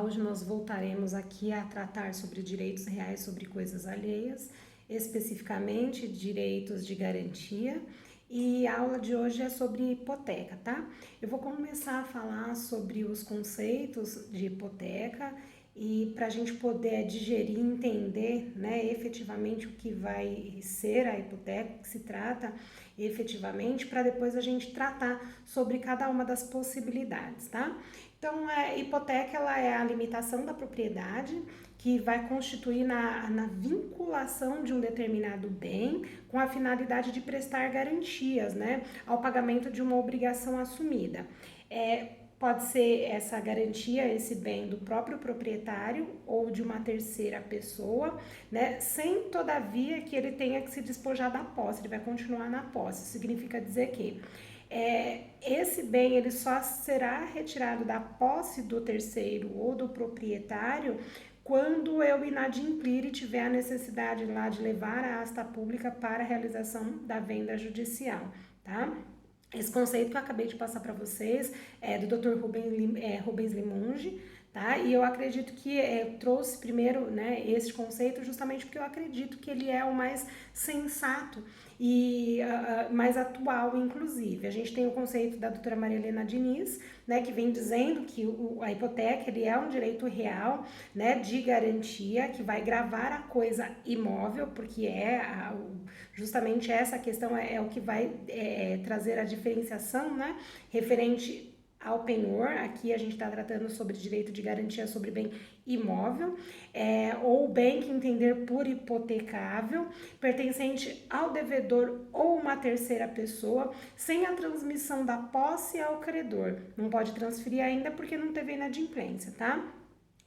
Hoje nós voltaremos aqui a tratar sobre direitos reais sobre coisas alheias, especificamente direitos de garantia, e a aula de hoje é sobre hipoteca, tá? Eu vou começar a falar sobre os conceitos de hipoteca e para a gente poder digerir e entender, né, efetivamente o que vai ser a hipoteca, o que se trata efetivamente, para depois a gente tratar sobre cada uma das possibilidades, tá? Então, a hipoteca ela é a limitação da propriedade que vai constituir na vinculação de um determinado bem com a finalidade de prestar garantias, né, ao pagamento de uma obrigação assumida. Pode ser essa garantia, esse bem do próprio proprietário ou de uma terceira pessoa, né? Sem todavia que ele tenha que se despojar da posse, ele vai continuar na posse. Isso significa dizer que esse bem ele só será retirado da posse do terceiro ou do proprietário quando eu inadimplir e tiver a necessidade lá de levar a asta pública para a realização da venda judicial, tá? Esse conceito que eu acabei de passar para vocês é do Dr. Rubens Limonge, tá? E eu acredito que eu trouxe primeiro, né, esse conceito justamente porque eu acredito que ele é o mais sensato e mais atual, inclusive. A gente tem o conceito da doutora Maria Helena Diniz, né, que vem dizendo que a hipoteca ele é um direito real, né, de garantia, que vai gravar a coisa imóvel, porque justamente essa questão é o que vai trazer a diferenciação, né, referente ao penhor. Aqui a gente está tratando sobre direito de garantia sobre bem imóvel, ou bem que entender por hipotecável, pertencente ao devedor ou uma terceira pessoa, sem a transmissão da posse ao credor. Não pode transferir ainda porque não teve inadimplência, tá?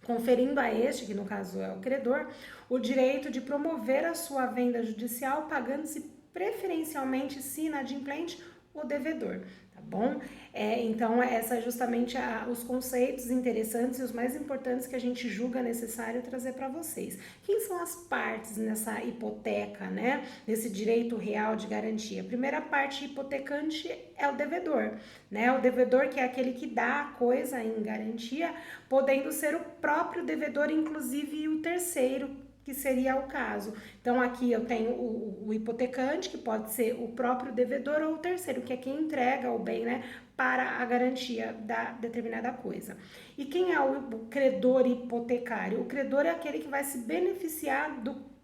Conferindo a este, que no caso é o credor, o direito de promover a sua venda judicial, pagando-se preferencialmente, se inadimplente, o devedor, tá bom? Então, esses é justamente os conceitos interessantes e os mais importantes que a gente julga necessário trazer para vocês. Quem são as partes nessa hipoteca, né? Nesse direito real de garantia? A primeira parte hipotecante é o devedor, né? O devedor que é aquele que dá a coisa em garantia, podendo ser o próprio devedor, inclusive o terceiro, que seria o caso. Então, aqui eu tenho o hipotecante, que pode ser o próprio devedor, ou o terceiro, que é quem entrega o bem, né, para a garantia da determinada coisa. E quem é o credor hipotecário? O credor é aquele que vai se beneficiar do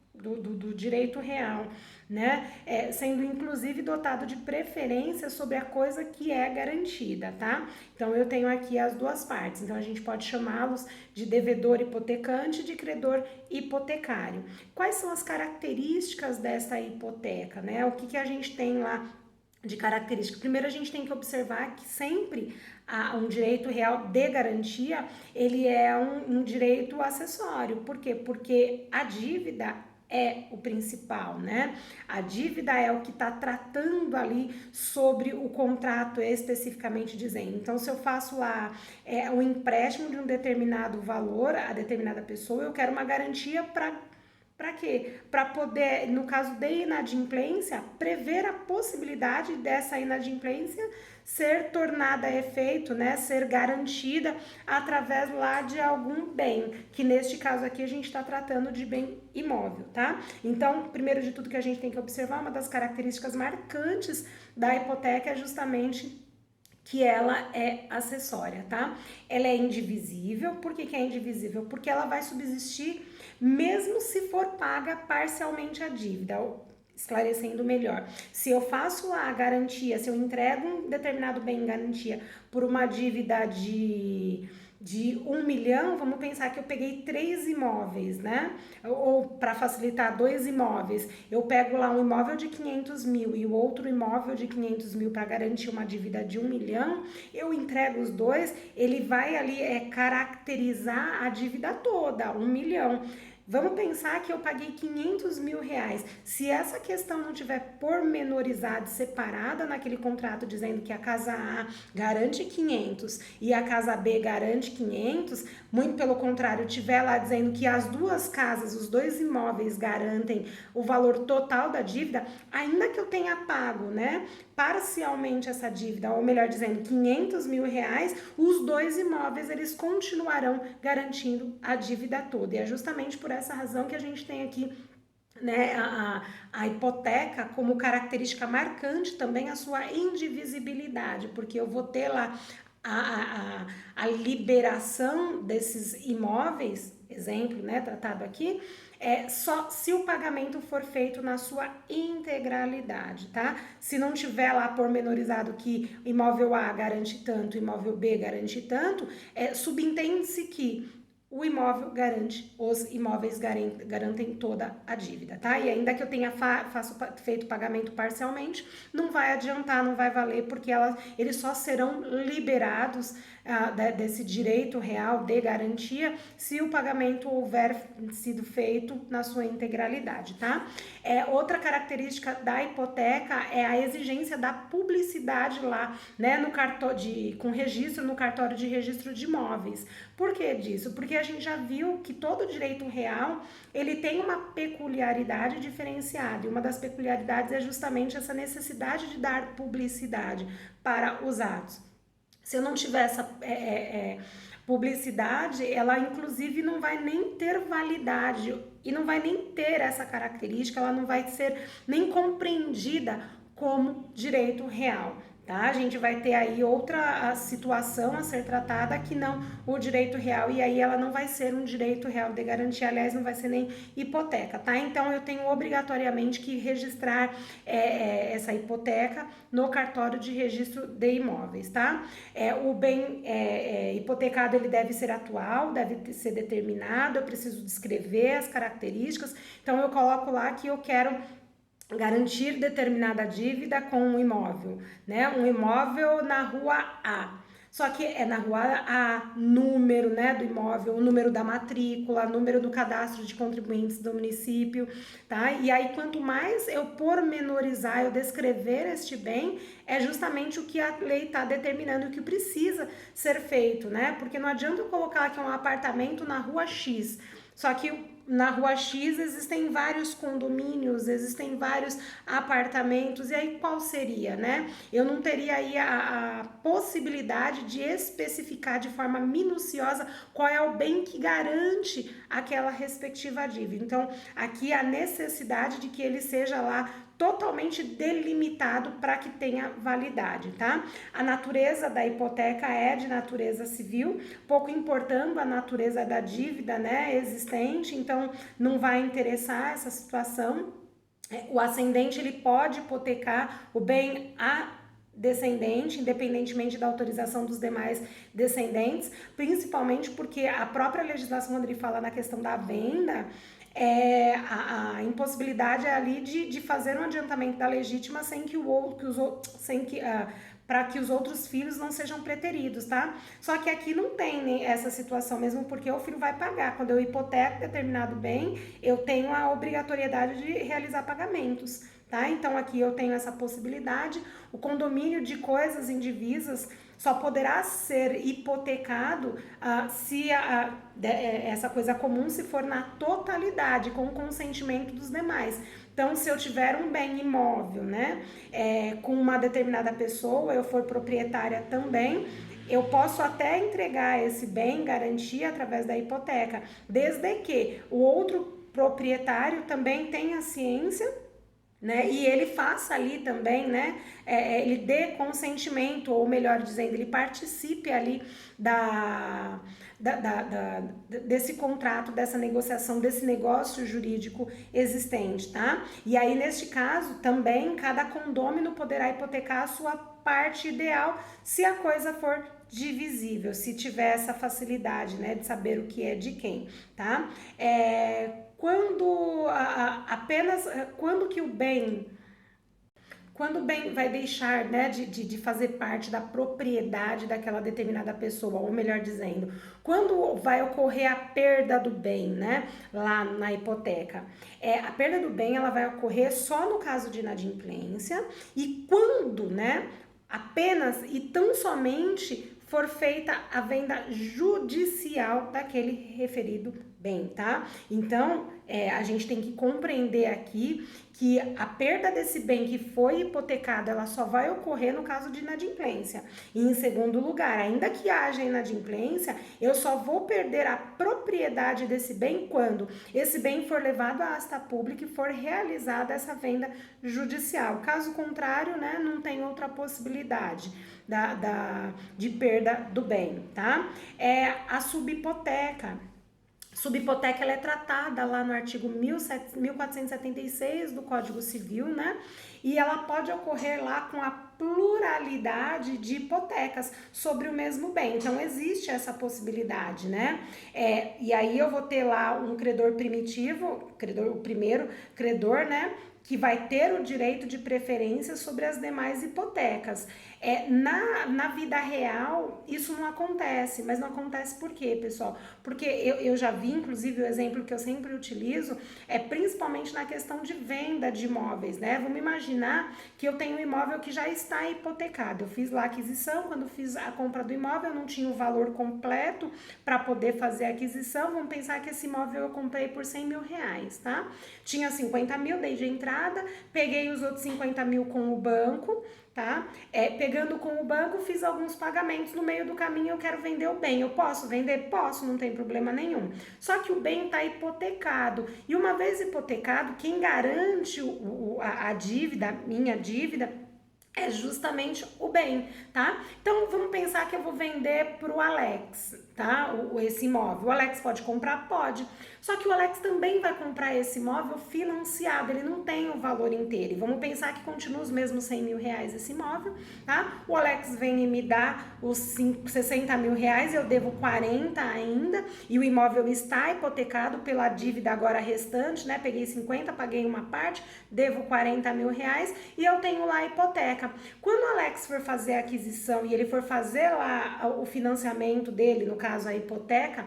direito real, né? Sendo inclusive dotado de preferência sobre a coisa que é garantida, tá? Então eu tenho aqui as duas partes, então a gente pode chamá-los de devedor hipotecante e de credor hipotecário. Quais são as características dessa hipoteca, né? O que a gente tem lá de característica? Primeiro a gente tem que observar que sempre um direito real de garantia, ele é um direito acessório. Por quê? Porque a dívida é o principal, né? A dívida é o que está tratando ali sobre o contrato especificamente dizendo. Então, se eu faço lá um empréstimo de um determinado valor a determinada pessoa, eu quero uma garantia para quê? Para poder, no caso de inadimplência, prever a possibilidade dessa inadimplência ser tornada a efeito, né, ser garantida através lá de algum bem, que neste caso aqui a gente está tratando de bem imóvel, tá? Então, primeiro de tudo que a gente tem que observar, uma das características marcantes da hipoteca é justamente que ela é acessória, tá? Ela é indivisível. Por que é indivisível? Porque ela vai subsistir mesmo se for paga parcialmente a dívida. Esclarecendo melhor, se eu faço a garantia, se eu entrego um determinado bem em garantia por uma dívida de 1 milhão, vamos pensar que eu peguei 3 imóveis, né? Ou para facilitar, 2 imóveis. Eu pego lá um imóvel de 500 mil e o outro imóvel de 500 mil para garantir uma dívida de 1 milhão. Eu entrego os dois, ele vai ali caracterizar a dívida toda, 1 milhão. Vamos pensar que eu paguei 500 mil reais. Se essa questão não tiver pormenorizada e separada naquele contrato, dizendo que a casa A garante 500 e a casa B garante 500, muito pelo contrário, tiver lá dizendo que as duas casas, os dois imóveis garantem o valor total da dívida, ainda que eu tenha pago, né, parcialmente essa dívida, ou melhor dizendo, R$500 mil, os dois imóveis eles continuarão garantindo a dívida toda. E é justamente por essa razão que a gente tem aqui, né, a hipoteca como característica marcante também a sua indivisibilidade, porque eu vou ter lá a liberação desses imóveis, exemplo, né, tratado aqui, só se o pagamento for feito na sua integralidade, tá? Se não tiver lá pormenorizado que imóvel A garante tanto, imóvel B garante tanto, subentende-se que o imóvel garante, os imóveis garantem toda a dívida, tá? E ainda que eu tenha feito pagamento parcialmente, não vai adiantar, não vai valer, porque eles só serão liberados desse direito real de garantia se o pagamento houver sido feito na sua integralidade, tá? Outra característica da hipoteca é a exigência da publicidade lá, né, com registro no cartório de registro de imóveis. Por que disso? Porque a gente já viu que todo direito real, ele tem uma peculiaridade diferenciada, e uma das peculiaridades é justamente essa necessidade de dar publicidade para os atos. Se eu não tiver essa publicidade, ela inclusive não vai nem ter validade e não vai nem ter essa característica, ela não vai ser nem compreendida como direito real. Tá? A gente vai ter aí outra situação a ser tratada que não o direito real, e aí ela não vai ser um direito real de garantia, aliás, não vai ser nem hipoteca, tá? Então eu tenho obrigatoriamente que registrar essa hipoteca no cartório de registro de imóveis, tá? O bem hipotecado ele deve ser atual, deve ser determinado, eu preciso descrever as características, então eu coloco lá que eu quero garantir determinada dívida com um imóvel, né? Um imóvel na rua A. Só que é na rua A, número, né, do imóvel, o número da matrícula, número do cadastro de contribuintes do município, tá? E aí, quanto mais eu pormenorizar, eu descrever este bem, é justamente o que a lei está determinando, o que precisa ser feito, né? Porque não adianta eu colocar aqui um apartamento na rua X, só que na rua X existem vários condomínios, existem vários apartamentos, e aí qual seria, né? Eu não teria aí a possibilidade de especificar de forma minuciosa qual é o bem que garante aquela respectiva dívida. Então, aqui a necessidade de que ele seja lá totalmente delimitado para que tenha validade, tá? A natureza da hipoteca é de natureza civil, pouco importando a natureza da dívida, né, existente, então não vai interessar essa situação. O ascendente ele pode hipotecar o bem a descendente, independentemente da autorização dos demais descendentes, principalmente porque a própria legislação, quando ele fala na questão da venda, a impossibilidade é ali de fazer um adiantamento da legítima sem que para que os outros filhos não sejam preteridos, tá? Só que aqui não tem essa situação, mesmo porque o filho vai pagar. Quando eu hipoteco determinado bem, eu tenho a obrigatoriedade de realizar pagamentos, tá? Então aqui eu tenho essa possibilidade. O condomínio de coisas indivisas só poderá ser hipotecado se essa coisa comum se for na totalidade, com o consentimento dos demais. Então, se eu tiver um bem imóvel, né, com uma determinada pessoa, eu for proprietária também, eu posso até entregar esse bem em garantia através da hipoteca, desde que o outro proprietário também tenha ciência, né, e ele faça ali também, né, ele dê consentimento, ou melhor dizendo, ele participe ali desse contrato, dessa negociação, desse negócio jurídico existente, tá? E aí, neste caso, também, cada condômino poderá hipotecar a sua parte ideal, se a coisa for divisível, se tiver essa facilidade, né, de saber o que é de quem, tá? Quando que o bem, quando o bem vai deixar, né, de fazer parte da propriedade daquela determinada pessoa, ou melhor dizendo, quando vai ocorrer a perda do bem, né, lá na hipoteca? A perda do bem, ela vai ocorrer só no caso de inadimplência, e quando, né, apenas e tão somente for feita a venda judicial daquele referido bem, tá? Então, a gente tem que compreender aqui que a perda desse bem que foi hipotecado, ela só vai ocorrer no caso de inadimplência. E em segundo lugar, ainda que haja inadimplência, eu só vou perder a propriedade desse bem quando esse bem for levado à asta pública e for realizada essa venda judicial. Caso contrário, né, não tem outra possibilidade de perda do bem, tá? A subhipoteca. Subhipoteca, ela é tratada lá no artigo 1476 do Código Civil, né? E ela pode ocorrer lá com a pluralidade de hipotecas sobre o mesmo bem. Então, existe essa possibilidade, né? E aí eu vou ter lá um credor primitivo, o primeiro credor, né? Que vai ter o direito de preferência sobre as demais hipotecas. Na vida real, isso não acontece, mas não acontece por quê, pessoal? Porque eu já vi, inclusive, o exemplo que eu sempre utilizo, principalmente na questão de venda de imóveis, né? Vamos imaginar que eu tenho um imóvel que já está hipotecado. Eu fiz lá a aquisição, quando fiz a compra do imóvel, eu não tinha o valor completo para poder fazer a aquisição. Vamos pensar que esse imóvel eu comprei por 100 mil reais, tá? Tinha 50 mil, dei de entrada, peguei os outros 50 mil com o banco, tá? Pegando com o banco, fiz alguns pagamentos. No meio do caminho eu quero vender o bem. Eu posso vender? Posso, não tem problema nenhum. Só que o bem está hipotecado. E uma vez hipotecado, quem garante a dívida, a minha dívida, é justamente o bem, tá? Então, vamos pensar que eu vou vender pro Alex, tá? Esse imóvel. O Alex pode comprar? Pode. Só que o Alex também vai comprar esse imóvel financiado, ele não tem o valor inteiro. E vamos pensar que continua os mesmos 100 mil reais esse imóvel, tá? O Alex vem e me dá os 60 mil reais, eu devo 40 ainda, e o imóvel está hipotecado pela dívida agora restante, né? Peguei 50, paguei uma parte, devo 40 mil reais e eu tenho lá a hipoteca. Quando o Alex for fazer a aquisição e ele for fazer lá o financiamento dele, no caso a hipoteca,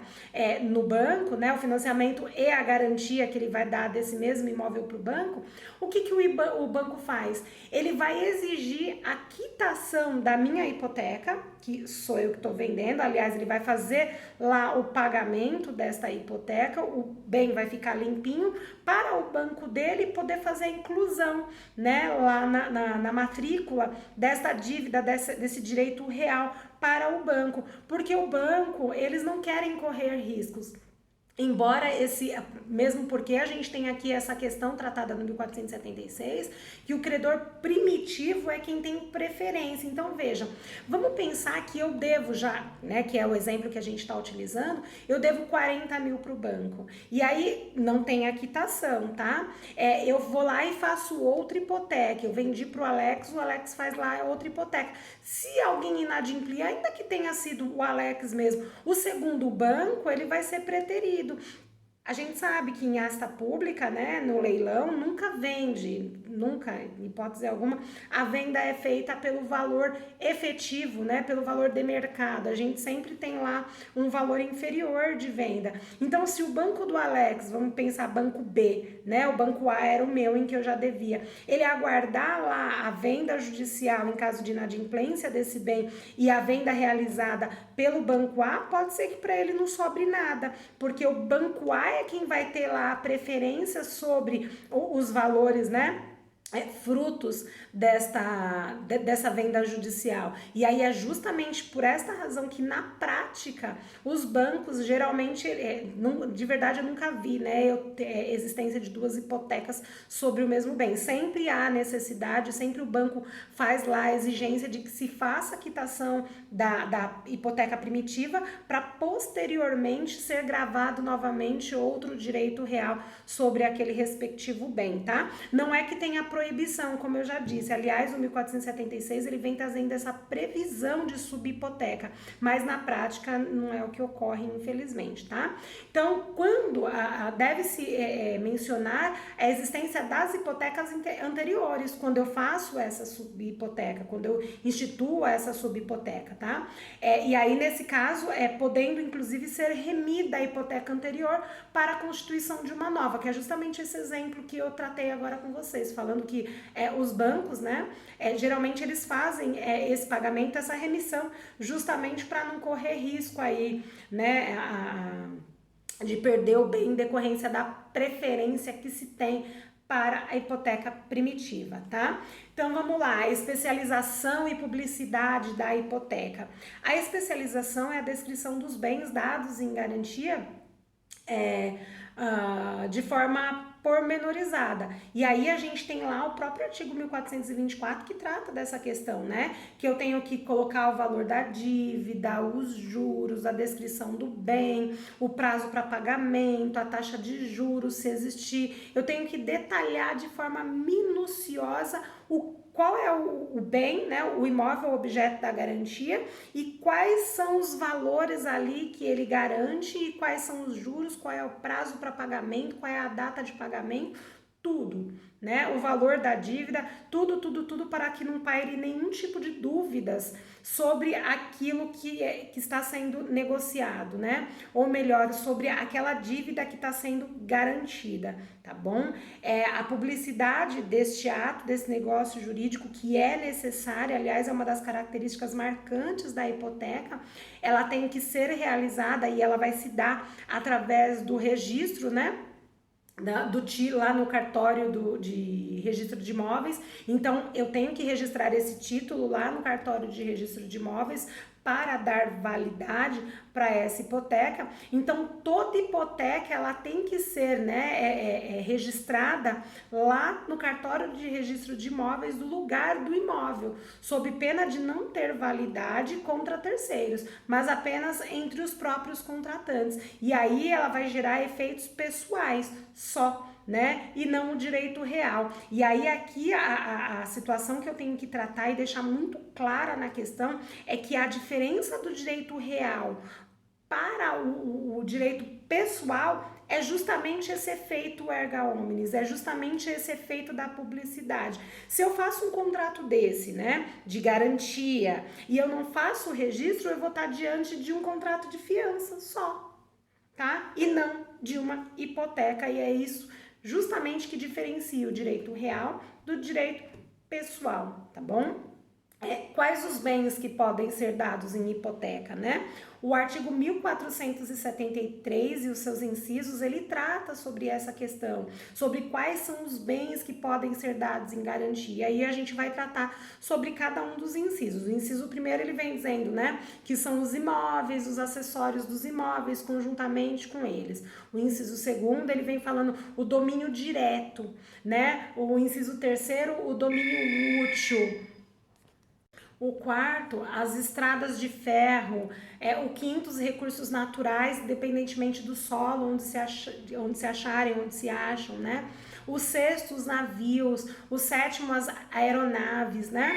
no banco, né? O financiamento e a garantia que ele vai dar desse mesmo imóvel para o banco, o que o banco faz? Ele vai exigir a quitação da minha hipoteca, que sou eu que estou vendendo, aliás, ele vai fazer lá o pagamento desta hipoteca, o bem vai ficar limpinho para o banco dele poder fazer a inclusão, né, lá na matrícula desta dívida, desse direito real para o banco, porque o banco, eles não querem correr riscos. Embora mesmo porque a gente tem aqui essa questão tratada no 1476, que o credor primitivo é quem tem preferência. Então, vejam, vamos pensar que eu devo já, né, que é o exemplo que a gente está utilizando, eu devo 40 mil para o banco. E aí, não tem a quitação, tá? Eu vou lá e faço outra hipoteca. Eu vendi para o Alex faz lá outra hipoteca. Se alguém inadimplir, ainda que tenha sido o Alex mesmo, o segundo banco, ele vai ser preterido. A gente sabe que em asta pública, né, no leilão, nunca vende, nunca, em hipótese alguma, a venda é feita pelo valor efetivo, né, pelo valor de mercado. A gente sempre tem lá um valor inferior de venda. Então, se o banco do Alex, vamos pensar banco B, né, o banco A era o meu em que eu já devia, ele aguardar lá a venda judicial em caso de inadimplência desse bem e a venda realizada pelo banco A, pode ser que para ele não sobre nada, porque o banco A é quem vai ter lá a preferência sobre os valores, né? Frutos dessa venda judicial. E aí é justamente por esta razão que na prática os bancos geralmente, de verdade eu nunca vi, né, existência de duas hipotecas sobre o mesmo bem. Sempre há necessidade, sempre o banco faz lá a exigência de que se faça a quitação da hipoteca primitiva para posteriormente ser gravado novamente outro direito real sobre aquele respectivo bem, tá? Não é que tenha proibição, como eu já disse. Aliás, o 1476 ele vem trazendo essa previsão de subhipoteca, mas na prática não é o que ocorre, infelizmente, tá? Então, quando deve-se mencionar a existência das hipotecas anteriores, quando eu faço essa subhipoteca, quando eu instituo essa subhipoteca, tá? E aí, nesse caso, podendo inclusive ser remida a hipoteca anterior para a constituição de uma nova, que é justamente esse exemplo que eu tratei agora com vocês, falando que os bancos, né, geralmente eles fazem esse pagamento, essa remissão, justamente para não correr risco aí, né, de perder o bem em decorrência da preferência que se tem para a hipoteca primitiva, tá? Então vamos lá, especialização e publicidade da hipoteca. A especialização é a descrição dos bens dados em garantia de forma pormenorizada. E aí a gente tem lá o próprio artigo 1424 que trata dessa questão, né? Que eu tenho que colocar o valor da dívida, os juros, a descrição do bem, o prazo para pagamento, a taxa de juros, se existir. Eu tenho que detalhar de forma minuciosa qual é o bem, né, o imóvel objeto da garantia e quais são os valores ali que ele garante e quais são os juros, qual é o prazo para pagamento, qual é a data de pagamento, tudo, né? O valor da dívida, tudo para que não paire nenhum tipo de dúvidas sobre aquilo que está sendo negociado, né? Ou melhor, sobre aquela dívida que está sendo garantida, tá bom? A publicidade deste ato, desse negócio jurídico que é necessária, aliás, é uma das características marcantes da hipoteca, ela tem que ser realizada e ela vai se dar através do registro, né? Lá no cartório de registro de imóveis. Então eu tenho que registrar esse título lá no cartório de registro de imóveis para dar validade para essa hipoteca. Então toda hipoteca ela tem que ser, né, registrada lá no cartório de registro de imóveis do lugar do imóvel, sob pena de não ter validade contra terceiros, mas apenas entre os próprios contratantes. E aí ela vai gerar efeitos pessoais só, né? E não o direito real. E aí aqui a situação que eu tenho que tratar e deixar muito clara na questão é que a diferença do direito real para o direito pessoal é justamente esse efeito erga omnes, é justamente esse efeito da publicidade. Se eu faço um contrato desse, né, de garantia, e eu não faço o registro, eu vou estar diante de um contrato de fiança só, tá? E não de uma hipoteca, e é isso justamente que diferencia o direito real do direito pessoal, tá bom? Quais os bens que podem ser dados em hipoteca, né? O artigo 1473 e os seus incisos, ele trata sobre essa questão, sobre quais são os bens que podem ser dados em garantia. E aí a gente vai tratar sobre cada um dos incisos. O inciso primeiro, ele vem dizendo, né, que são os imóveis, os acessórios dos imóveis, conjuntamente com eles. O inciso segundo, ele vem falando o domínio direto, né? O inciso terceiro, o domínio útil. O quarto, as estradas de ferro. O quinto, os recursos naturais, independentemente do solo, onde se acharem, onde se acham, né? O sexto, os navios. O sétimo, as aeronaves, né?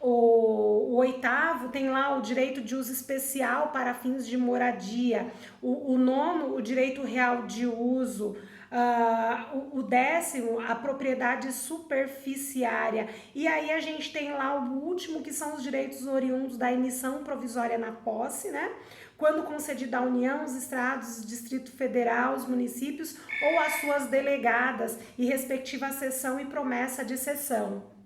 O oitavo tem lá o direito de uso especial para fins de moradia. O nono, o direito real de uso. O décimo, a propriedade superficiária. E aí a gente tem lá o último, que são os direitos oriundos da emissão provisória na posse, né? Quando concedida à União, os estados, o Distrito Federal, os municípios ou as suas delegadas e respectiva cessão e promessa de cessão.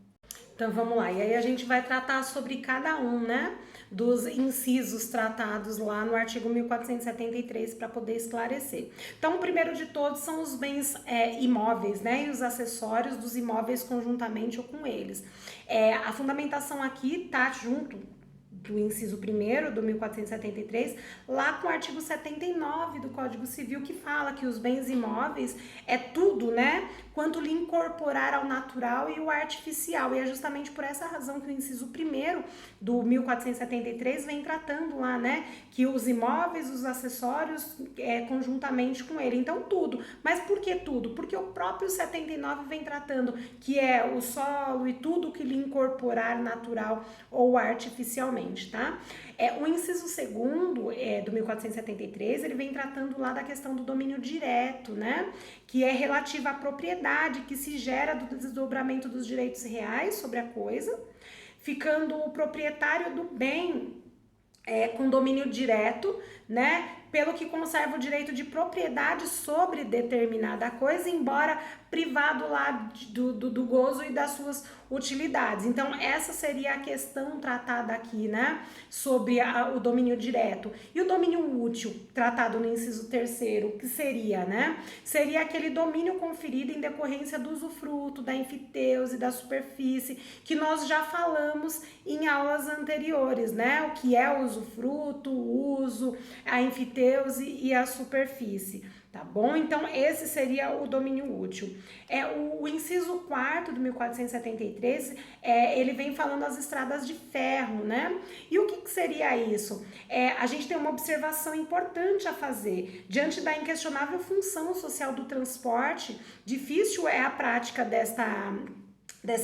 Então vamos lá, e aí a gente vai tratar sobre cada um, né, dos incisos tratados lá no artigo 1473 para poder esclarecer. Então o primeiro de todos são os bens imóveis, né, e os acessórios dos imóveis conjuntamente ou com eles. A fundamentação aqui tá junto do inciso 1º do 1473, lá com o artigo 79 do Código Civil, que fala que os bens imóveis é tudo, né, quanto lhe incorporar ao natural e o artificial, e é justamente por essa razão que o inciso 1º do 1473 vem tratando lá, né, que os imóveis, os acessórios, conjuntamente com ele, então tudo. Mas por que tudo? Porque o próprio 79 vem tratando que é o solo e tudo que lhe incorporar natural ou artificialmente, tá? O inciso 2º do 1473, ele vem tratando lá da questão do domínio direto, né? Que é relativa à propriedade que se gera do desdobramento dos direitos reais sobre a coisa, ficando o proprietário do bem com domínio direto, né? Pelo que conserva o direito de propriedade sobre determinada coisa, embora privado lá do gozo e das suas utilidades. Então, essa seria a questão tratada aqui, né, sobre o domínio direto. E o domínio útil, tratado no inciso 3º, que seria, né, seria aquele domínio conferido em decorrência do usufruto, da enfiteuse, da superfície, que nós já falamos em aulas anteriores, né, o que é o usufruto, o uso, a enfiteuse e a superfície. Tá bom? Então, esse seria o domínio útil. O inciso 4º do 1473, ele vem falando as estradas de ferro, né? E o que seria isso? A gente tem uma observação importante a fazer. Diante da inquestionável função social do transporte, difícil é a prática dessa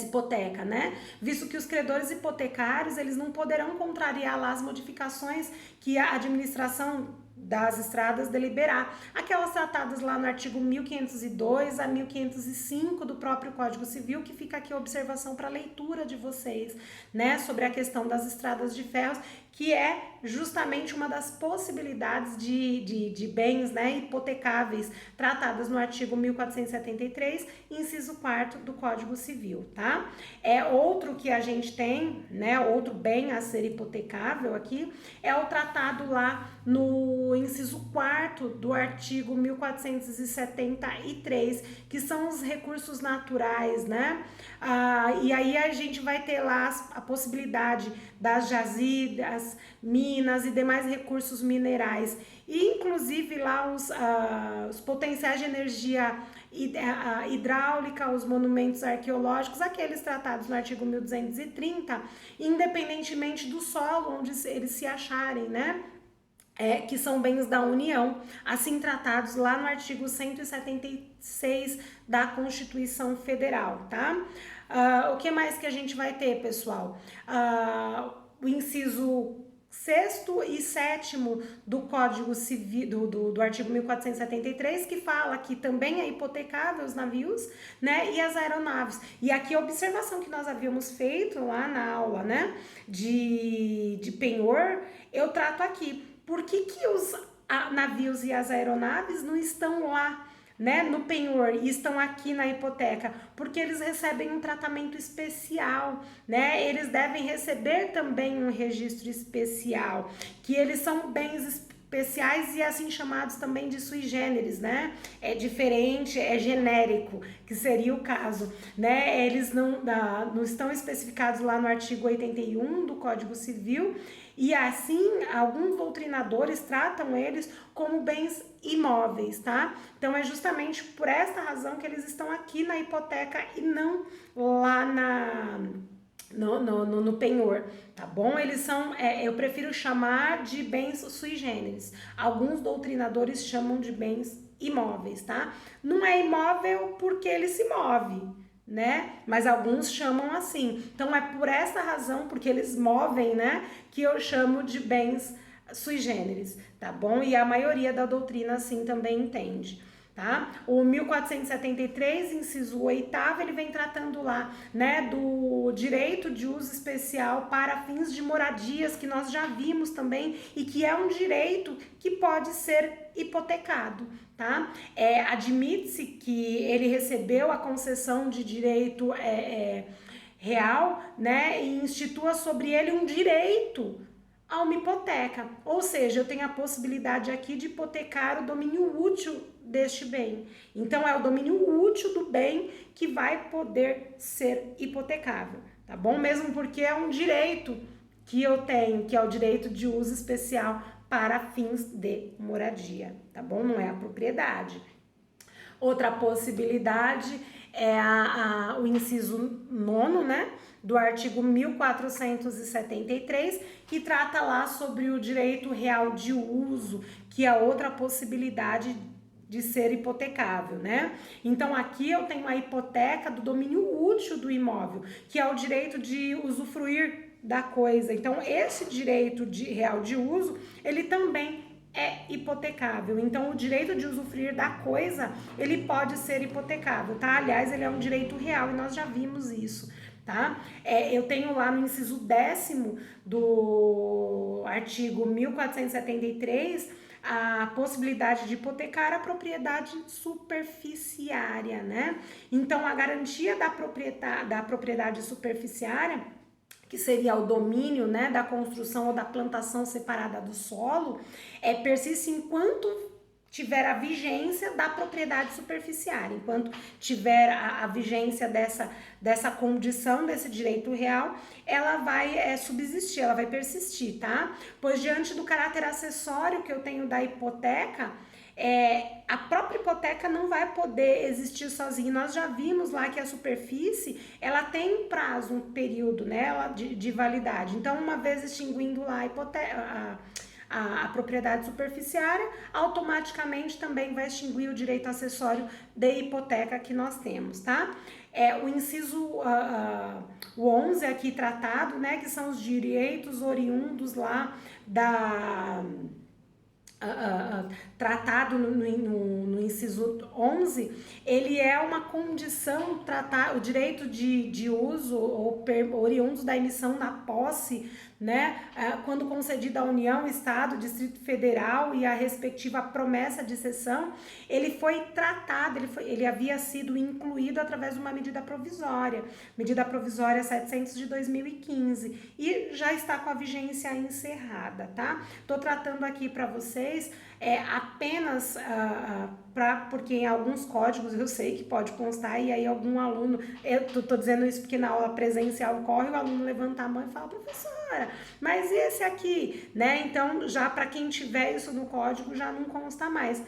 hipoteca, né? Visto que os credores hipotecários, eles não poderão contrariar lá as modificações que a administração das estradas deliberar, aquelas tratadas lá no artigo 1502 a 1505 do próprio Código Civil, que fica aqui a observação para leitura de vocês, né, sobre a questão das estradas de ferros, que é justamente uma das possibilidades de bens, né, hipotecáveis, tratadas no artigo 1473, inciso 4º do Código Civil, tá? Outro que a gente tem, né, outro bem a ser hipotecável aqui, é o tratado lá no inciso 4º do artigo 1473, que são os recursos naturais, né? E aí a gente vai ter lá a possibilidade das jazidas, minas e demais recursos minerais, e inclusive lá os potenciais de energia hidráulica, os monumentos arqueológicos, aqueles tratados no artigo 1230, independentemente do solo onde eles se acharem, né? Que são bens da União, assim tratados lá no artigo 176 da Constituição Federal, tá? O que mais que a gente vai ter, pessoal? O inciso 6º e 7º do Código Civil, do artigo 1473, que fala que também é hipotecável os navios, né, e as aeronaves. E aqui a observação que nós havíamos feito lá na aula, né, de penhor, eu trato aqui. Por que os navios e as aeronaves não estão lá, né, no penhor, e estão aqui na hipoteca? Porque eles recebem um tratamento especial, né? Eles devem receber também um registro especial, que eles são bens especiais e assim chamados também de sui generis, né? É diferente, é genérico, que seria o caso, né? Eles não estão especificados lá no artigo 81 do Código Civil, e assim, alguns doutrinadores tratam eles como bens imóveis, tá? Então, é justamente por esta razão que eles estão aqui na hipoteca e não lá no penhor, tá bom? Eles são, eu prefiro chamar de bens sui generis. Alguns doutrinadores chamam de bens imóveis, tá? Não é imóvel porque ele se move, né? Mas alguns chamam assim. Então é por essa razão, porque eles movem, né, que eu chamo de bens sui generis, tá bom? E a maioria da doutrina assim também entende, tá? O 1473, inciso 8º, ele vem tratando lá, né, do direito de uso especial para fins de moradias, que nós já vimos também, e que é um direito que pode ser hipotecado, tá? Admite-se que ele recebeu a concessão de direito real, né, e institua sobre ele um direito a uma hipoteca, ou seja, eu tenho a possibilidade aqui de hipotecar o domínio útil deste bem. Então, é o domínio útil do bem que vai poder ser hipotecável, tá bom? Mesmo porque é um direito que eu tenho, que é o direito de uso especial para fins de moradia, tá bom? Não é a propriedade. Outra possibilidade é o inciso 9º, né, do artigo 1473, que trata lá sobre o direito real de uso, que é outra possibilidade de ser hipotecável, né? Então, aqui eu tenho a hipoteca do domínio útil do imóvel, que é o direito de usufruir da coisa. Então, esse direito real de uso, ele também é hipotecável. Então, o direito de usufruir da coisa, ele pode ser hipotecável, tá? Aliás, ele é um direito real e nós já vimos isso, tá? Eu tenho lá no inciso 10º do artigo 1473 a possibilidade de hipotecar a propriedade superficiária, né? Então, a garantia da propriedade superficiária, que seria o domínio, né, da construção ou da plantação separada do solo, persiste enquanto tiver a vigência da propriedade superficiária, enquanto tiver a vigência dessa condição, desse direito real, ela vai subsistir, ela vai persistir, tá? Pois diante do caráter acessório que eu tenho da hipoteca, a própria hipoteca não vai poder existir sozinha. Nós já vimos lá que a superfície, ela tem um prazo, um período, né, de validade. Então, uma vez extinguindo lá a hipoteca, a propriedade superficiária, automaticamente também vai extinguir o direito acessório de hipoteca que nós temos, tá? O inciso o 11 aqui tratado, né, que são os direitos oriundos lá tratado no inciso 11, ele é uma condição, o direito de uso ou oriundos da emissão da posse, né, quando concedida à União, Estado, Distrito Federal e a respectiva promessa de cessão, ele foi tratado, ele havia sido incluído através de uma medida provisória 700 de 2015, e já está com a vigência encerrada, tá? Tô tratando aqui para vocês apenas porque em alguns códigos eu sei que pode constar, e aí algum aluno, eu tô dizendo isso porque na aula presencial corre, o aluno levanta a mão e fala: professora, mas esse aqui, né? Então, já para quem tiver isso no código, já não consta mais.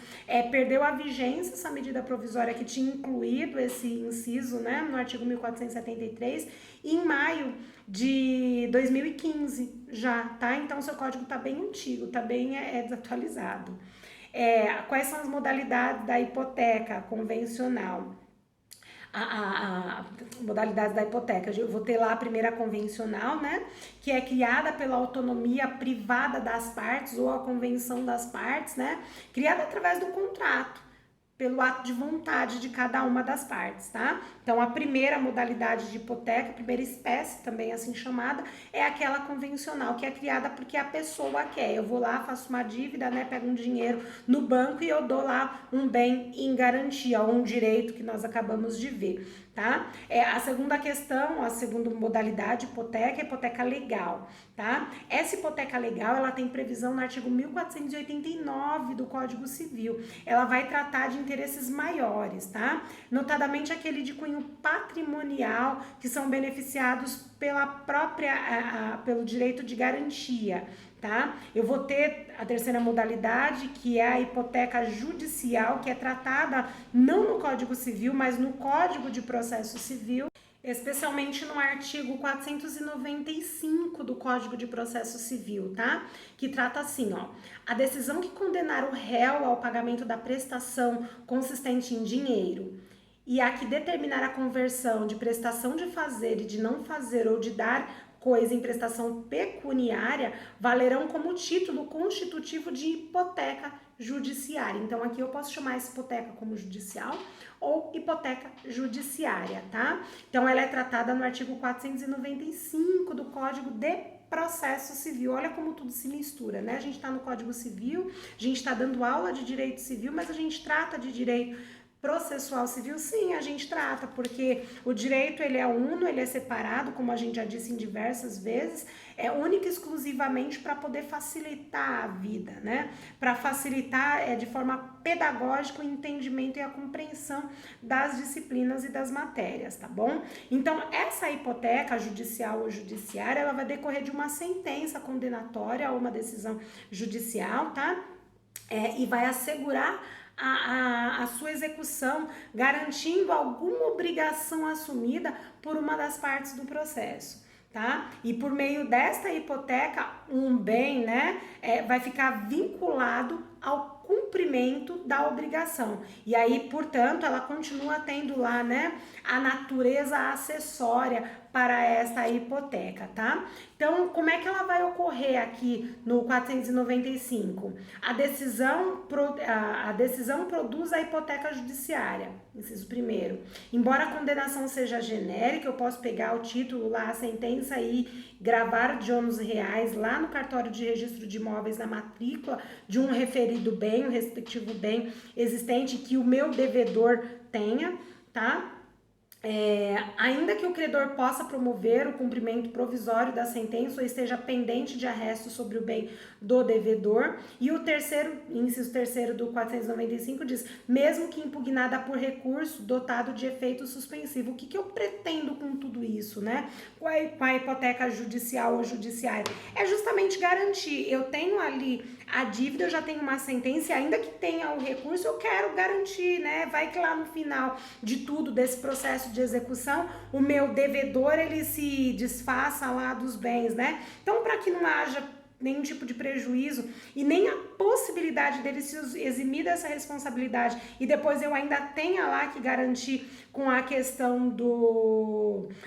Perdeu a vigência essa medida provisória que tinha incluído esse inciso, né, no artigo 1473, em maio de 2015 já, tá? Então, seu código tá bem antigo, tá bem desatualizado. Quais são as modalidades da hipoteca convencional? Modalidades da hipoteca, eu vou ter lá a primeira convencional, né, que é criada pela autonomia privada das partes ou a convenção das partes, né, criada através do contrato, pelo ato de vontade de cada uma das partes, tá? Então, a primeira modalidade de hipoteca, a primeira espécie, também assim chamada, é aquela convencional, que é criada porque a pessoa quer. Eu vou lá, faço uma dívida, né, pego um dinheiro no banco e eu dou lá um bem em garantia, ou um direito que nós acabamos de ver, tá? A segunda questão, a segunda modalidade de hipoteca é a hipoteca legal, tá? Essa hipoteca legal, ela tem previsão no artigo 1489 do Código Civil. Ela vai tratar de interesses maiores, tá? Notadamente aquele de cunho patrimonial, que são beneficiados pelo direito de garantia, tá? Eu vou ter a terceira modalidade, que é a hipoteca judicial, que é tratada não no Código Civil, mas no Código de Processo Civil, especialmente no artigo 495 do Código de Processo Civil, tá? Que trata assim, ó: a decisão que condenar o réu ao pagamento da prestação consistente em dinheiro e a que determinar a conversão de prestação de fazer e de não fazer ou de dar coisa em prestação pecuniária valerão como título constitutivo de hipoteca judiciária. Então, aqui eu posso chamar essa hipoteca como judicial ou hipoteca judiciária, tá? Então, ela é tratada no artigo 495 do Código de Processo Civil. Olha como tudo se mistura, né? A gente tá no Código Civil, a gente tá dando aula de direito civil, mas a gente trata de direito processual civil. Sim, a gente trata, porque o direito, ele é uno, ele é separado, como a gente já disse em diversas vezes, é único e exclusivamente para poder facilitar a vida, né? Para facilitar de forma pedagógica o entendimento e a compreensão das disciplinas e das matérias, tá bom? Então, essa hipoteca judicial ou judiciária, ela vai decorrer de uma sentença condenatória ou uma decisão judicial, tá? E vai assegurar a sua execução, garantindo alguma obrigação assumida por uma das partes do processo, tá? E por meio desta hipoteca, um bem, né, vai ficar vinculado ao cumprimento da obrigação. E aí, portanto, ela continua tendo lá, né, a natureza acessória, para essa hipoteca, tá? Então, como é que ela vai ocorrer aqui no 495? A decisão produz a hipoteca judiciária, inciso primeiro. Embora a condenação seja genérica, eu posso pegar o título lá, a sentença e gravar de ônus reais lá no cartório de registro de imóveis na matrícula de um referido bem, o respectivo bem existente que o meu devedor tenha, tá? Ainda que o credor possa promover o cumprimento provisório da sentença ou esteja pendente de arresto sobre o bem do devedor. E o terceiro, inciso terceiro do 495 diz, mesmo que impugnada por recurso dotado de efeito suspensivo. O que eu pretendo com tudo isso, né? Com a hipoteca judicial ou judiciária? É justamente garantir, eu tenho ali a dívida, eu já tenho uma sentença, ainda que tenha o recurso, eu quero garantir, né? Vai que lá no final de tudo, desse processo de execução, o meu devedor, ele se desfaça lá dos bens, né? Então, para que não haja nenhum tipo de prejuízo e nem a possibilidade dele se eximir dessa responsabilidade e depois eu ainda tenha lá que garantir com a questão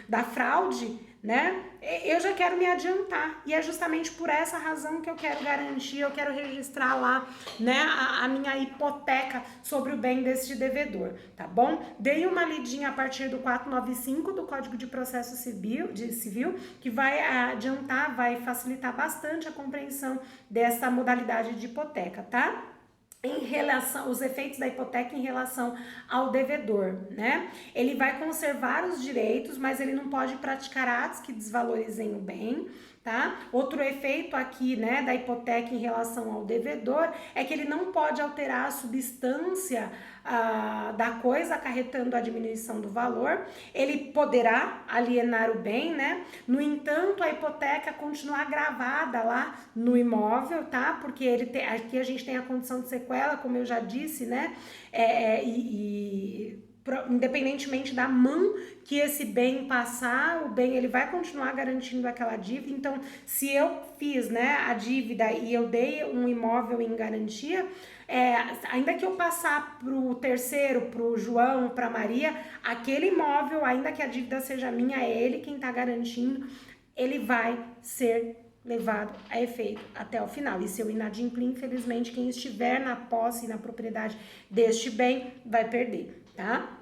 da fraude, né? Eu já quero me adiantar e é justamente por essa razão que eu quero garantir, eu quero registrar lá, né, a minha hipoteca sobre o bem deste devedor, tá bom? Dei uma lidinha a partir do 495 do Código de Processo Civil, que vai adiantar, vai facilitar bastante a compreensão dessa modalidade de hipoteca, tá? Em relação os efeitos da hipoteca em relação ao devedor, né? Ele vai conservar os direitos, mas ele não pode praticar atos que desvalorizem o bem, tá? Outro efeito aqui, né, da hipoteca em relação ao devedor é que ele não pode alterar a substância da coisa, acarretando a diminuição do valor. Ele poderá alienar o bem, né? No entanto, a hipoteca continua gravada lá no imóvel, tá? Porque aqui a gente tem a condição de sequela, como eu já disse, né? Independentemente da mão que esse bem passar, o bem ele vai continuar garantindo aquela dívida. Então, se eu fiz, né, a dívida e eu dei um imóvel em garantia, ainda que eu passar pro terceiro, pro João, pra Maria, aquele imóvel, ainda que a dívida seja minha, é ele quem tá garantindo, ele vai ser levado a efeito até o final. E se eu inadimplir, infelizmente, quem estiver na posse e na propriedade deste bem vai perder, tá?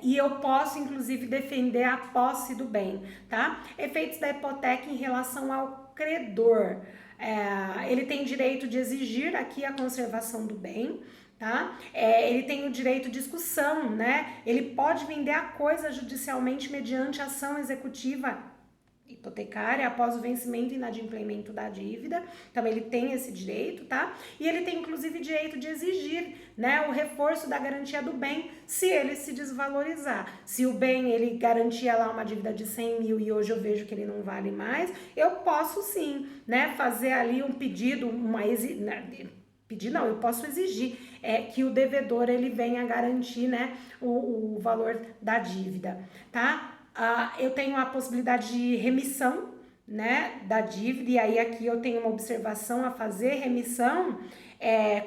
E eu posso, inclusive, defender a posse do bem, tá? Efeitos da hipoteca em relação ao credor. Ele tem direito de exigir aqui a conservação do bem, tá? Ele tem o direito de discussão, né? Ele pode vender a coisa judicialmente mediante ação executiva hipotecária após o vencimento e inadimplemento da dívida. Então ele tem esse direito, tá? E ele tem inclusive direito de exigir, né, o reforço da garantia do bem se ele se desvalorizar. Se o bem ele garantia lá uma dívida de 100 mil e hoje eu vejo que ele não vale mais, eu posso sim, né, fazer ali um pedido, eu posso exigir que o devedor ele venha garantir, né, o valor da dívida, tá? Eu tenho a possibilidade de remissão, né, da dívida, e aí aqui eu tenho uma observação a fazer, remissão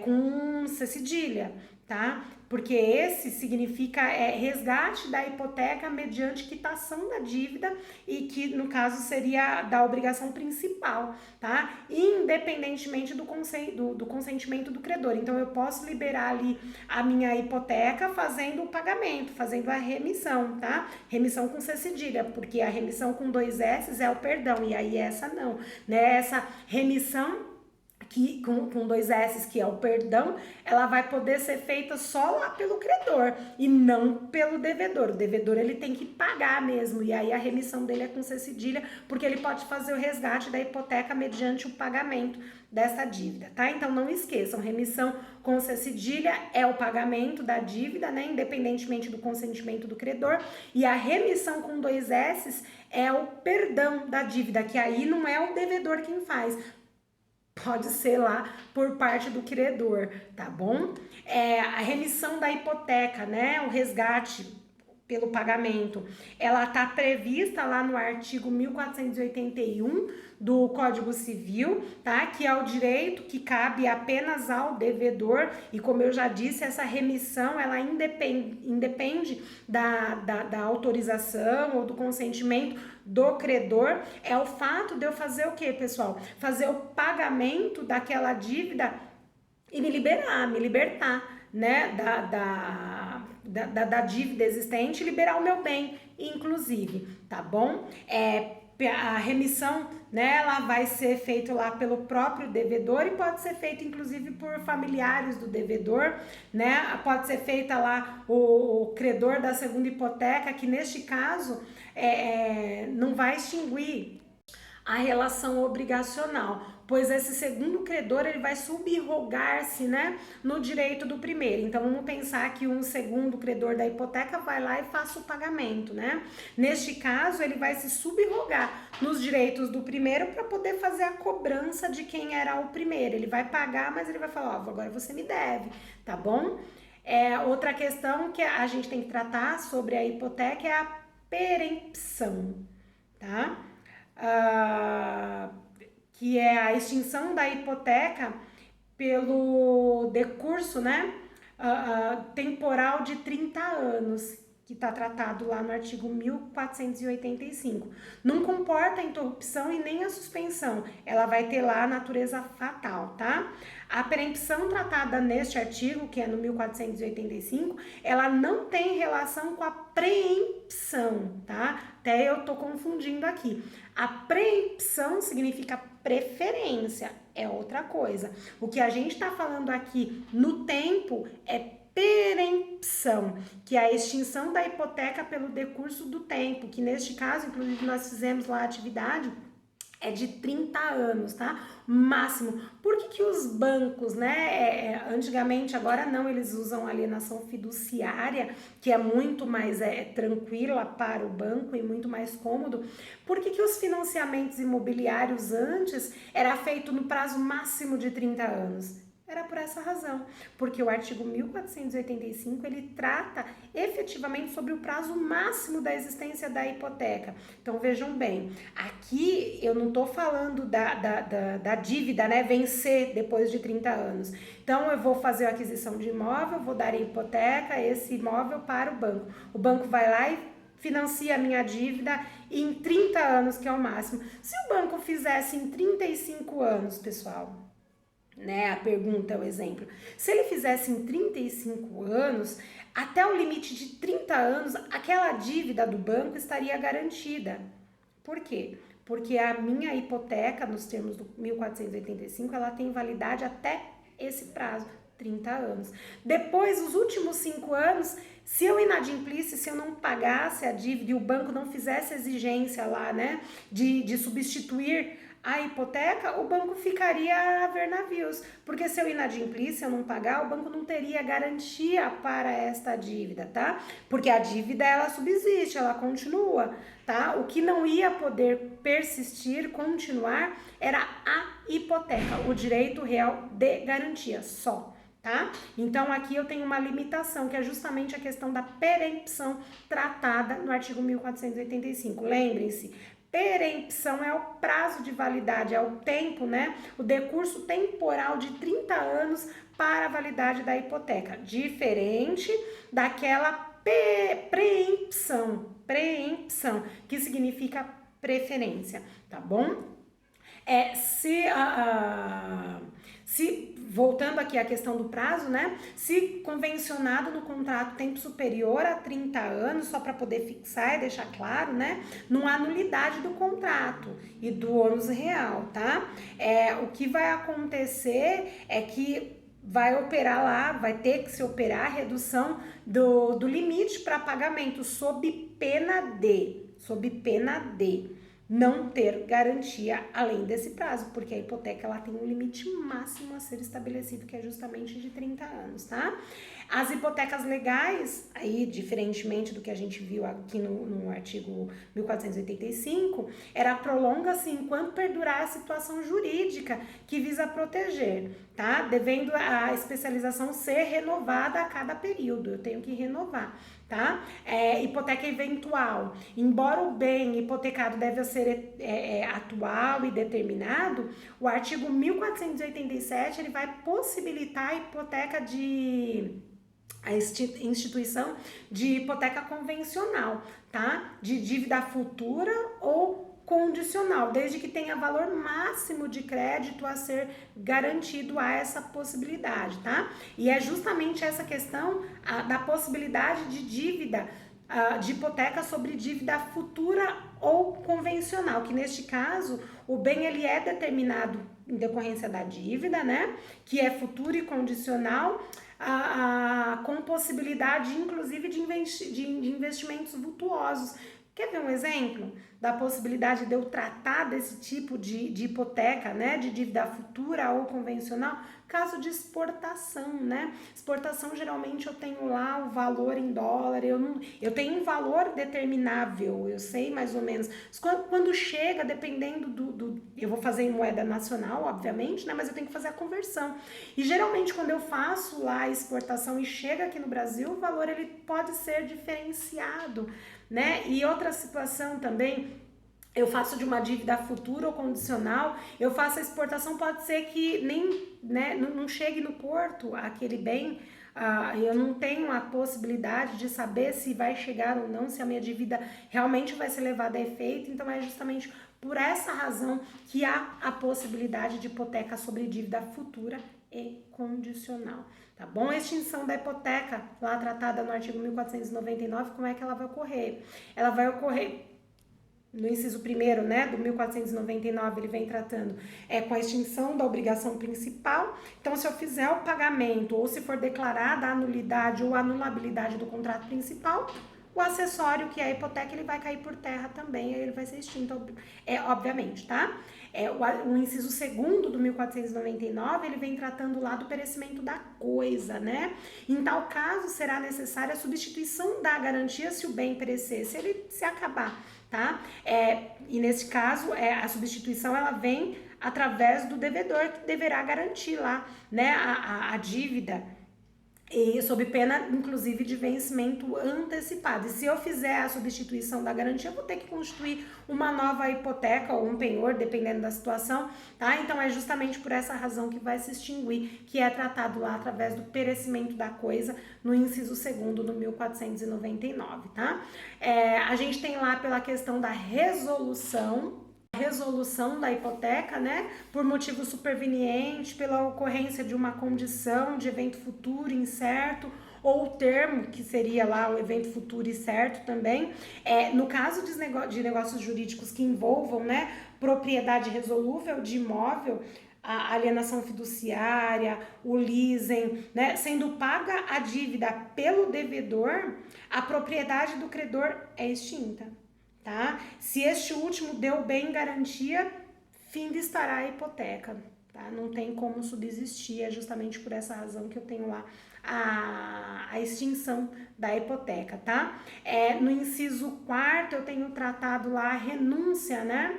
com C cedilha, tá? Porque esse significa resgate da hipoteca mediante quitação da dívida e que no caso seria da obrigação principal, tá? Independentemente do consentimento do credor. Então eu posso liberar ali a minha hipoteca fazendo o pagamento, fazendo a remissão, tá? Remissão com C cedilha, porque a remissão com 2 S é o perdão e aí essa não, né? Essa remissão que com 2 S, que é o perdão, ela vai poder ser feita só lá pelo credor e não pelo devedor. O devedor ele tem que pagar mesmo, e aí a remissão dele é com C cedilha, porque ele pode fazer o resgate da hipoteca mediante o pagamento dessa dívida, tá? Então não esqueçam, remissão com C cedilha é o pagamento da dívida, né, independentemente do consentimento do credor, e a remissão com 2 S é o perdão da dívida, que aí não é o devedor quem faz, pode ser lá por parte do credor, tá bom? A remissão da hipoteca, né? O resgate, pelo pagamento, ela está prevista lá no artigo 1481 do Código Civil, tá? Que é o direito que cabe apenas ao devedor, e como eu já disse, essa remissão, ela independe da autorização ou do consentimento do credor. É o fato de eu fazer o quê, pessoal? Fazer o pagamento daquela dívida e me libertar, né, da dívida existente e liberar o meu bem, inclusive, tá bom? A remissão, né, ela vai ser feita lá pelo próprio devedor e pode ser feita inclusive por familiares do devedor, né? Pode ser feita lá o credor da segunda hipoteca, que neste caso não vai extinguir a relação obrigacional, pois esse segundo credor ele vai subrogar-se, né, no direito do primeiro. Então vamos pensar que um segundo credor da hipoteca vai lá e faça o pagamento, né? Neste caso ele vai se subrogar nos direitos do primeiro para poder fazer a cobrança de quem era o primeiro. Ele vai pagar, mas ele vai falar, ó, agora você me deve, tá bom? Outra questão que a gente tem que tratar sobre a hipoteca é a perempção, tá? Que é a extinção da hipoteca pelo decurso, né, temporal de 30 anos, que está tratado lá no artigo 1485. Não comporta a interrupção e nem a suspensão, ela vai ter lá a natureza fatal, tá? A perempção tratada neste artigo, que é no 1485, ela não tem relação com a preempção, tá? Até eu tô confundindo aqui. A preempção significa preferência, é outra coisa. O que a gente está falando aqui no tempo é perempção, que é a extinção da hipoteca pelo decurso do tempo, que neste caso, inclusive, nós fizemos lá a atividade, é de 30 anos, tá? Máximo. Por que os bancos, né, antigamente, agora não, eles usam alienação fiduciária, que é muito mais tranquila para o banco e muito mais cômodo. Por que os financiamentos imobiliários antes era feito no prazo máximo de 30 anos? Era por essa razão, porque o artigo 1485 ele trata efetivamente sobre o prazo máximo da existência da hipoteca. Então vejam bem, aqui eu não estou falando da dívida, né, vencer depois de 30 anos. Então eu vou fazer a aquisição de imóvel, vou dar hipoteca, esse imóvel para o banco vai lá e financia a minha dívida em 30 anos, que é o máximo. Se o banco fizesse em 35 anos, pessoal, né, a pergunta é o exemplo. Se ele fizesse em 35 anos, até o limite de 30 anos, aquela dívida do banco estaria garantida. Por quê? Porque a minha hipoteca, nos termos do 1485, ela tem validade até esse prazo, 30 anos. Depois, os últimos 5 anos, se eu inadimplisse, se eu não pagasse a dívida e o banco não fizesse exigência lá, né, de substituir a hipoteca, o banco ficaria a ver navios, porque se eu inadimplisse, se eu não pagar, o banco não teria garantia para esta dívida, tá? Porque a dívida, ela subsiste, ela continua, tá? O que não ia poder persistir, continuar, era a hipoteca, o direito real de garantia, só. Tá? Então aqui eu tenho uma limitação, que é justamente a questão da perempção tratada no artigo 1485. Lembrem-se, perempção é o prazo de validade, é o tempo, né? O decurso temporal de 30 anos para a validade da hipoteca, diferente daquela preempção, que significa preferência, tá bom? Voltando aqui à questão do prazo, né? Se convencionado no contrato tempo superior a 30 anos, só para poder fixar e deixar claro, né? Não há nulidade do contrato e do ônus real, tá? O que vai acontecer é que vai operar lá, vai ter que se operar a redução do limite para pagamento sob pena de não ter garantia além desse prazo, porque a hipoteca ela tem um limite máximo a ser estabelecido, que é justamente de 30 anos, tá? As hipotecas legais, aí, diferentemente do que a gente viu aqui no artigo 1485, ela prolonga-se enquanto perdurar a situação jurídica que visa proteger, tá? Devendo a especialização ser renovada a cada período, eu tenho que renovar, tá? Hipoteca eventual. Embora o bem hipotecado deve ser atual e determinado, o artigo 1487 ele vai possibilitar a hipoteca a instituição de hipoteca convencional, tá? De dívida futura ou condicional, desde que tenha valor máximo de crédito a ser garantido a essa possibilidade, tá? E é justamente essa questão da possibilidade de dívida, de hipoteca sobre dívida futura ou convencional, que neste caso o bem ele é determinado em decorrência da dívida, né? Que é futura e condicional, com possibilidade inclusive de investimentos vultuosos. Quer ver um exemplo da possibilidade de eu tratar desse tipo de hipoteca, né, de dívida futura ou convencional? Caso de exportação, né? Exportação, geralmente eu tenho lá o valor em dólar, eu tenho um valor determinável, eu sei mais ou menos. Quando chega, dependendo eu vou fazer em moeda nacional, obviamente, né? Mas eu tenho que fazer a conversão. E geralmente quando eu faço lá a exportação e chega aqui no Brasil, o valor ele pode ser diferenciado, né? E outra situação também, eu faço de uma dívida futura ou condicional, eu faço a exportação, pode ser que nem, né, não chegue no porto aquele bem, eu não tenho a possibilidade de saber se vai chegar ou não, se a minha dívida realmente vai ser levada a efeito, então é justamente por essa razão que há a possibilidade de hipoteca sobre dívida futura e condicional, tá bom? A extinção da hipoteca, lá tratada no artigo 1499, como é que ela vai ocorrer? Ela vai ocorrer no inciso 1º, né, do 1499, ele vem tratando com a extinção da obrigação principal. Então, se eu fizer o pagamento ou se for declarada a anulidade ou anulabilidade do contrato principal, o acessório, que é a hipoteca, ele vai cair por terra também, aí ele vai ser extinto, obviamente, tá? O inciso 2º do 1499, ele vem tratando lá do perecimento da coisa, né? Em tal caso, será necessária a substituição da garantia se o bem perecer, se ele se acabar, tá? E nesse caso, a substituição, ela vem através do devedor, que deverá garantir lá, né, a dívida, e sob pena, inclusive, de vencimento antecipado. E se eu fizer a substituição da garantia, eu vou ter que constituir uma nova hipoteca ou um penhor, dependendo da situação, tá? Então, é justamente por essa razão que vai se extinguir, que é tratado lá através do perecimento da coisa, no inciso 2º do 1499, tá? A gente tem lá pela questão da resolução da hipoteca, né, por motivo superveniente, pela ocorrência de uma condição de evento futuro incerto, ou o termo, que seria lá o evento futuro incerto também. No caso de negócios jurídicos que envolvam, né, propriedade resolúvel de imóvel, a alienação fiduciária, o leasing, né, sendo paga a dívida pelo devedor, a propriedade do credor é extinta. Tá? Se este último deu bem garantia, finda estará a hipoteca, tá? Não tem como subsistir, é justamente por essa razão que eu tenho lá a extinção da hipoteca, tá? No inciso 4º eu tenho tratado lá a renúncia, né,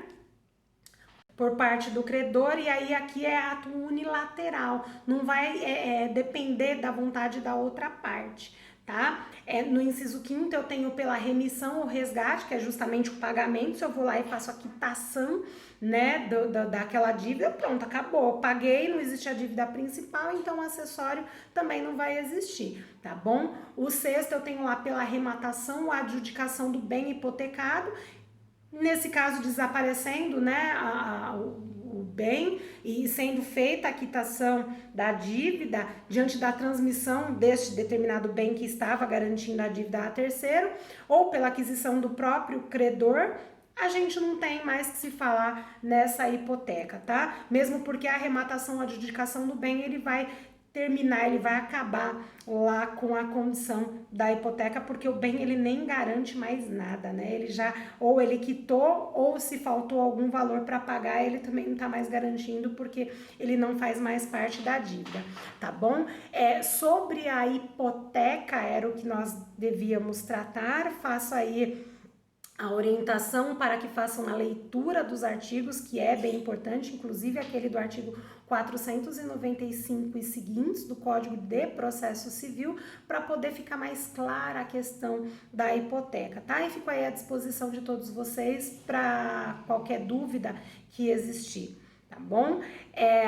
por parte do credor, e aí aqui é ato unilateral, não vai depender da vontade da outra parte, tá? No inciso 5º eu tenho pela remissão ou resgate, que é justamente o pagamento. Se eu vou lá e faço a quitação, né, daquela dívida, pronto, acabou, paguei, não existe a dívida principal, então o acessório também não vai existir, tá bom? O 6º eu tenho lá pela arrematação ou adjudicação do bem hipotecado, nesse caso desaparecendo, né, o bem e sendo feita a quitação da dívida diante da transmissão deste determinado bem que estava garantindo a dívida a terceiro, ou pela aquisição do próprio credor, a gente não tem mais que se falar nessa hipoteca, tá? Mesmo porque a arrematação, a adjudicação do bem, ele vai terminar, ele vai acabar lá com a condição da hipoteca, porque o bem ele nem garante mais nada, né? Ele já, ou ele quitou, ou se faltou algum valor para pagar, ele também não está mais garantindo, porque ele não faz mais parte da dívida, tá bom? Sobre a hipoteca, era o que nós devíamos tratar. Faço aí a orientação para que façam a leitura dos artigos, que é bem importante, inclusive aquele do artigo 495 e seguintes do Código de Processo Civil para poder ficar mais clara a questão da hipoteca, tá? E fico aí à disposição de todos vocês para qualquer dúvida que existir, tá bom?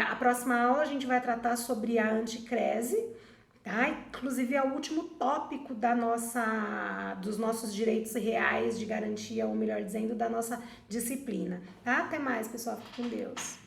A próxima aula a gente vai tratar sobre a anticrese, tá? Inclusive é o último tópico dos nossos direitos reais de garantia, ou melhor dizendo, da nossa disciplina, tá? Até mais, pessoal. Fique com Deus.